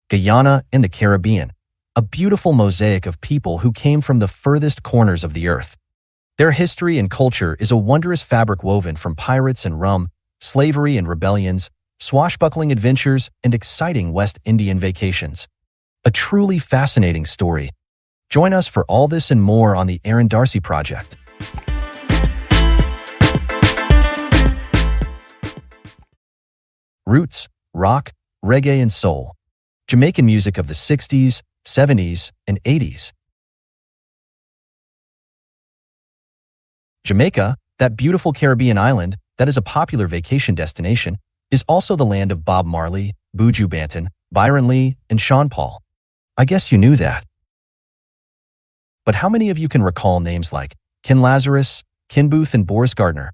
Guyana, and the Caribbean, a beautiful mosaic of people who came from the furthest corners of the earth. Their history and culture is a wondrous fabric woven from pirates and rum, slavery and rebellions, swashbuckling adventures, and exciting West Indian vacations. A truly fascinating story. Join us for all this and more on the Aaron Darcy Project. Roots, rock, reggae, and soul. Jamaican music of the 60s, 70s, and 80s. Jamaica, that beautiful Caribbean island that is a popular vacation destination, is also the land of Bob Marley, Buju Banton, Byron Lee, and Sean Paul. I guess you knew that. But how many of you can recall names like Lazarus, Boothe and Boris Gardner?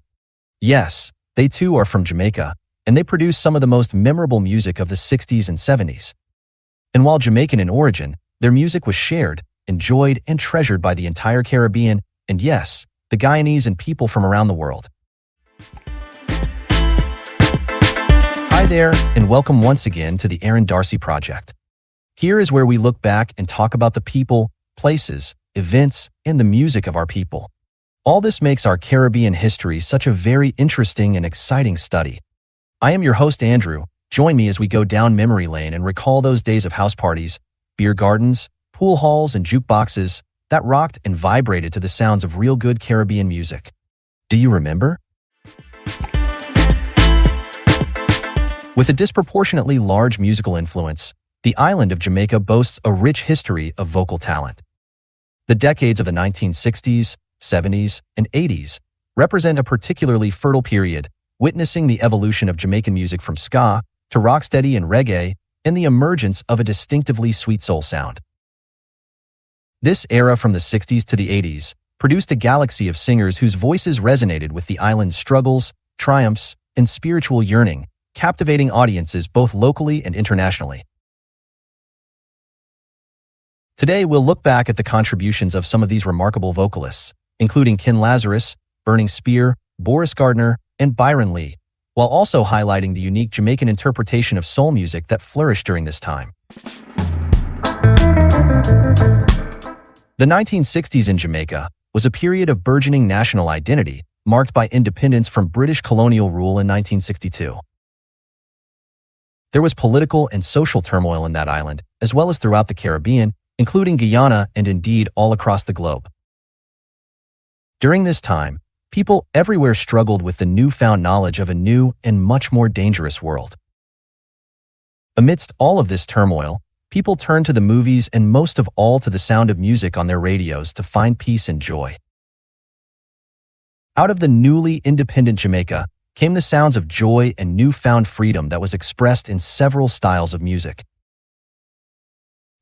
Yes, they too are from Jamaica, and they produce some of the most memorable music of the 60s and 70s. And while Jamaican in origin, their music was shared, enjoyed, and treasured by the entire Caribbean, and yes, the Guyanese and people from around the world. Hi there, and welcome once again to the Aaron Darcy Project. Here is where we look back and talk about the people, places, events, and the music of our people. All this makes our Caribbean history such a very interesting and exciting study. I am your host, Andrew. Join me as we go down memory lane and recall those days of house parties, beer gardens, pool halls, and jukeboxes that rocked and vibrated to the sounds of real good Caribbean music. Do you remember? With a disproportionately large musical influence, the island of Jamaica boasts a rich history of vocal talent. The decades of the 1960s, 70s, and 80s represent a particularly fertile period, witnessing the evolution of Jamaican music from ska to rocksteady and reggae and the emergence of a distinctively sweet soul sound. This era from the 60s to the 80s produced a galaxy of singers whose voices resonated with the island's struggles, triumphs, and spiritual yearning, captivating audiences both locally and internationally. Today, we'll look back at the contributions of some of these remarkable vocalists, including Lazarus, Burning Spear, Boris Gardner, and Byron Lee, while also highlighting the unique Jamaican interpretation of soul music that flourished during this time. The 1960s in Jamaica was a period of burgeoning national identity, marked by independence from British colonial rule in 1962. There was political and social turmoil in that island, as well as throughout the Caribbean, including Guyana and indeed all across the globe. During this time, people everywhere struggled with the newfound knowledge of a new and much more dangerous world. Amidst all of this turmoil, people turned to the movies and most of all to the sound of music on their radios to find peace and joy. Out of the newly independent Jamaica came the sounds of joy and newfound freedom that was expressed in several styles of music.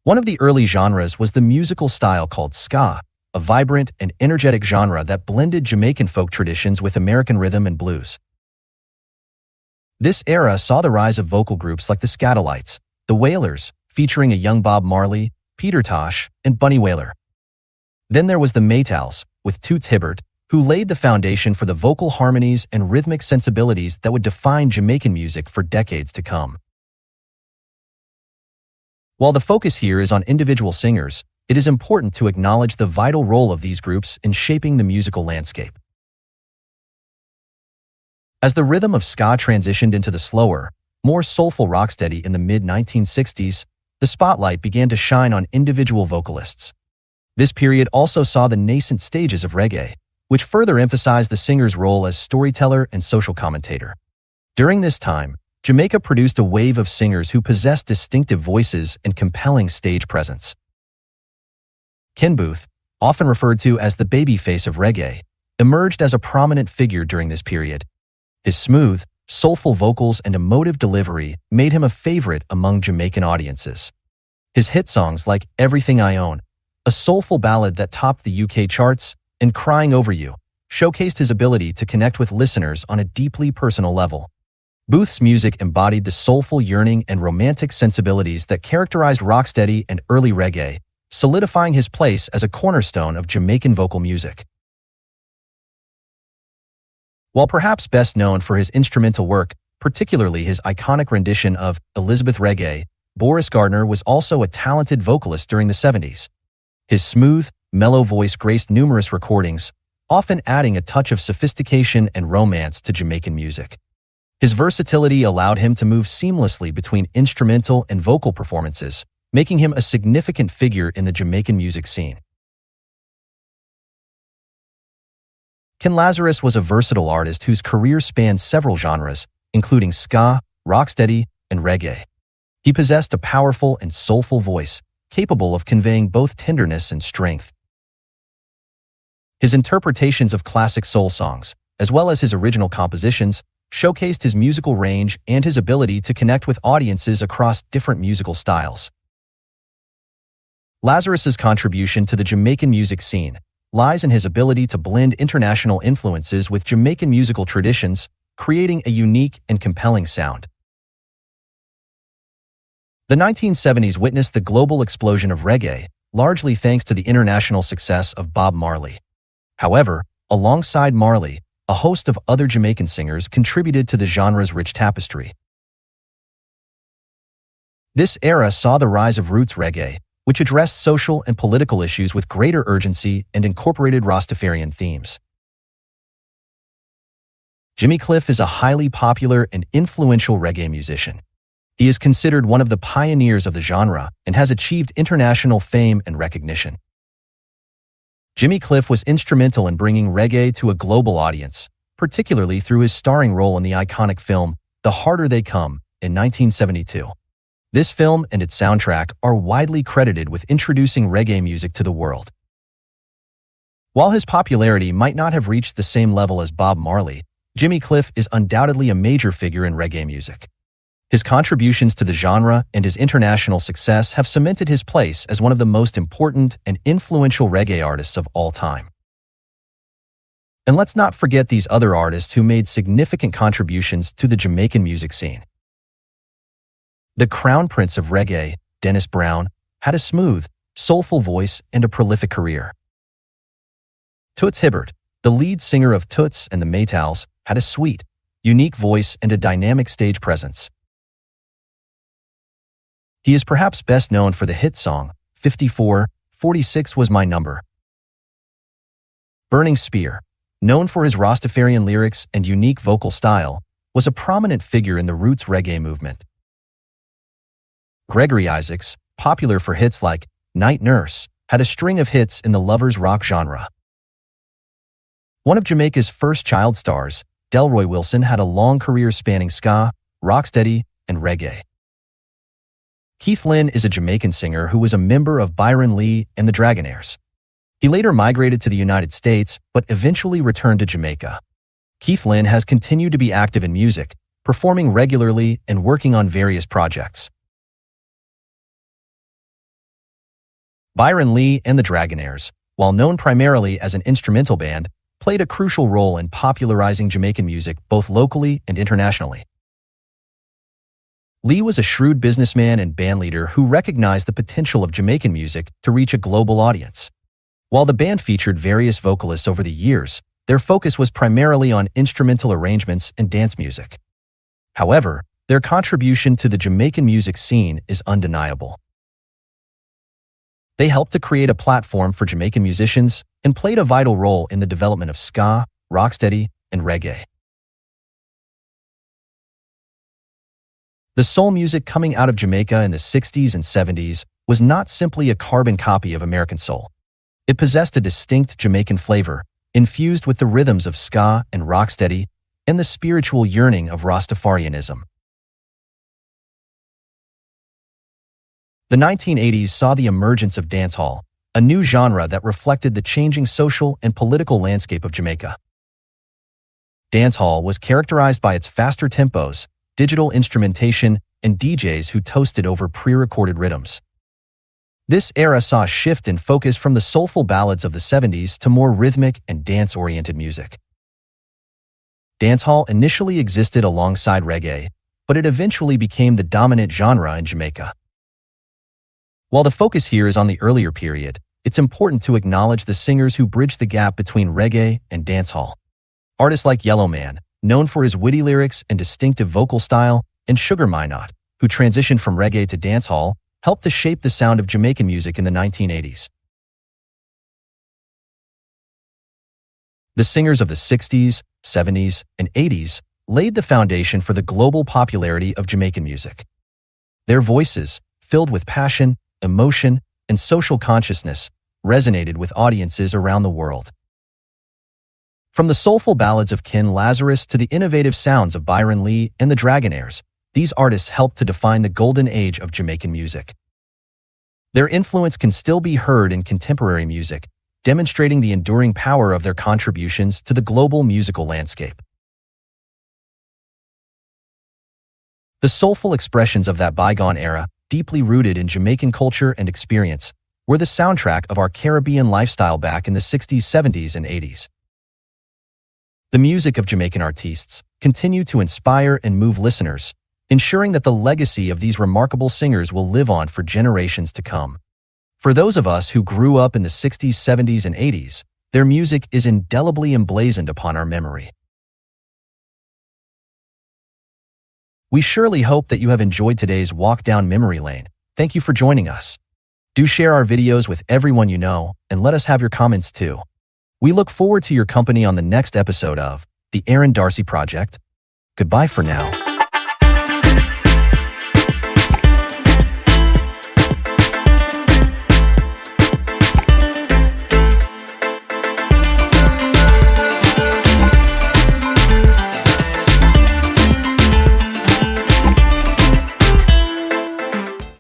One of the early genres was the musical style called ska, a vibrant and energetic genre that blended Jamaican folk traditions with American rhythm and blues. This era saw the rise of vocal groups like the Skatalites, the Wailers, featuring a young Bob Marley, Peter Tosh, and Bunny Wailer. Then there was the Maytals, with Toots Hibbert, who laid the foundation for the vocal harmonies and rhythmic sensibilities that would define Jamaican music for decades to come. While the focus here is on individual singers, it is important to acknowledge the vital role of these groups in shaping the musical landscape. As the rhythm of ska transitioned into the slower, more soulful rocksteady in the mid-1960s, the spotlight began to shine on individual vocalists. This period also saw the nascent stages of reggae, which further emphasized the singer's role as storyteller and social commentator. During this time, Jamaica produced a wave of singers who possessed distinctive voices and compelling stage presence. Boothe, often referred to as the baby face of reggae, emerged as a prominent figure during this period. His smooth, soulful vocals and emotive delivery made him a favorite among Jamaican audiences. His hit songs like Everything I Own, a soulful ballad that topped the UK charts, and Crying Over You, showcased his ability to connect with listeners on a deeply personal level. Boothe's music embodied the soulful yearning and romantic sensibilities that characterized rocksteady and early reggae, solidifying his place as a cornerstone of Jamaican vocal music. While perhaps best known for his instrumental work, particularly his iconic rendition of Elizabeth Reggae, Boris Gardner was also a talented vocalist during the 70s. His smooth, mellow voice graced numerous recordings, often adding a touch of sophistication and romance to Jamaican music. His versatility allowed him to move seamlessly between instrumental and vocal performances, making him a significant figure in the Jamaican music scene. Lazarus was a versatile artist whose career spanned several genres, including ska, rocksteady, and reggae. He possessed a powerful and soulful voice, capable of conveying both tenderness and strength. His interpretations of classic soul songs, as well as his original compositions, showcased his musical range and his ability to connect with audiences across different musical styles. Lazarus's contribution to the Jamaican music scene lies in his ability to blend international influences with Jamaican musical traditions, creating a unique and compelling sound. The 1970s witnessed the global explosion of reggae, largely thanks to the international success of Bob Marley. However, alongside Marley, a host of other Jamaican singers contributed to the genre's rich tapestry. This era saw the rise of roots reggae, which addressed social and political issues with greater urgency and incorporated Rastafarian themes. Jimmy Cliff is a highly popular and influential reggae musician. He is considered one of the pioneers of the genre and has achieved international fame and recognition. Jimmy Cliff was instrumental in bringing reggae to a global audience, particularly through his starring role in the iconic film The Harder They Come in 1972. This film and its soundtrack are widely credited with introducing reggae music to the world. While his popularity might not have reached the same level as Bob Marley, Jimmy Cliff is undoubtedly a major figure in reggae music. His contributions to the genre and his international success have cemented his place as one of the most important and influential reggae artists of all time. And let's not forget these other artists who made significant contributions to the Jamaican music scene. The crown prince of reggae, Dennis Brown, had a smooth, soulful voice and a prolific career. Toots Hibbert, the lead singer of Toots and the Maytals, had a sweet, unique voice and a dynamic stage presence. He is perhaps best known for the hit song, 54, 46 Was My Number. Burning Spear, known for his Rastafarian lyrics and unique vocal style, was a prominent figure in the roots reggae movement. Gregory Isaacs, popular for hits like Night Nurse, had a string of hits in the lovers rock genre. One of Jamaica's first child stars, Delroy Wilson, had a long career spanning ska, rocksteady, and reggae. Keith Lynn is a Jamaican singer who was a member of Byron Lee and the Dragonaires. He later migrated to the United States, but eventually returned to Jamaica. Keith Lynn has continued to be active in music, performing regularly and working on various projects. Byron Lee and the Dragonaires, while known primarily as an instrumental band, played a crucial role in popularizing Jamaican music both locally and internationally. Lee was a shrewd businessman and bandleader who recognized the potential of Jamaican music to reach a global audience. While the band featured various vocalists over the years, their focus was primarily on instrumental arrangements and dance music. However, their contribution to the Jamaican music scene is undeniable. They helped to create a platform for Jamaican musicians and played a vital role in the development of ska, rocksteady, and reggae. The soul music coming out of Jamaica in the 60s and 70s was not simply a carbon copy of American soul. It possessed a distinct Jamaican flavor, infused with the rhythms of ska and rocksteady and the spiritual yearning of Rastafarianism. The 1980s saw the emergence of dancehall, a new genre that reflected the changing social and political landscape of Jamaica. Dancehall was characterized by its faster tempos, digital instrumentation, and DJs who toasted over pre-recorded rhythms. This era saw a shift in focus from the soulful ballads of the 70s to more rhythmic and dance-oriented music. Dancehall initially existed alongside reggae, but it eventually became the dominant genre in Jamaica. While the focus here is on the earlier period, it's important to acknowledge the singers who bridged the gap between reggae and dancehall. Artists like Yellowman, known for his witty lyrics and distinctive vocal style, and Sugar Minot, who transitioned from reggae to dancehall, helped to shape the sound of Jamaican music in the 1980s. The singers of the 60s, 70s, and 80s laid the foundation for the global popularity of Jamaican music. Their voices, filled with passion, emotion, and social consciousness, resonated with audiences around the world. From the soulful ballads of Lazarus to the innovative sounds of Byron and the Dragonaires, these artists helped to define the golden age of Jamaican music. Their influence can still be heard in contemporary music, demonstrating the enduring power of their contributions to the global musical landscape. The soulful expressions of that bygone era, deeply rooted in Jamaican culture and experience, were the soundtrack of our Caribbean lifestyle back in the 60s, 70s, and 80s. The music of Jamaican artists continue to inspire and move listeners, ensuring that the legacy of these remarkable singers will live on for generations to come. For those of us who grew up in the 60s, 70s, and 80s, their music is indelibly emblazoned upon our memory. We surely hope that you have enjoyed today's walk down memory lane. Thank you for joining us. Do share our videos with everyone you know, and let us have your comments too. We look forward to your company on the next episode of The Aaron Darcy Project. Goodbye for now.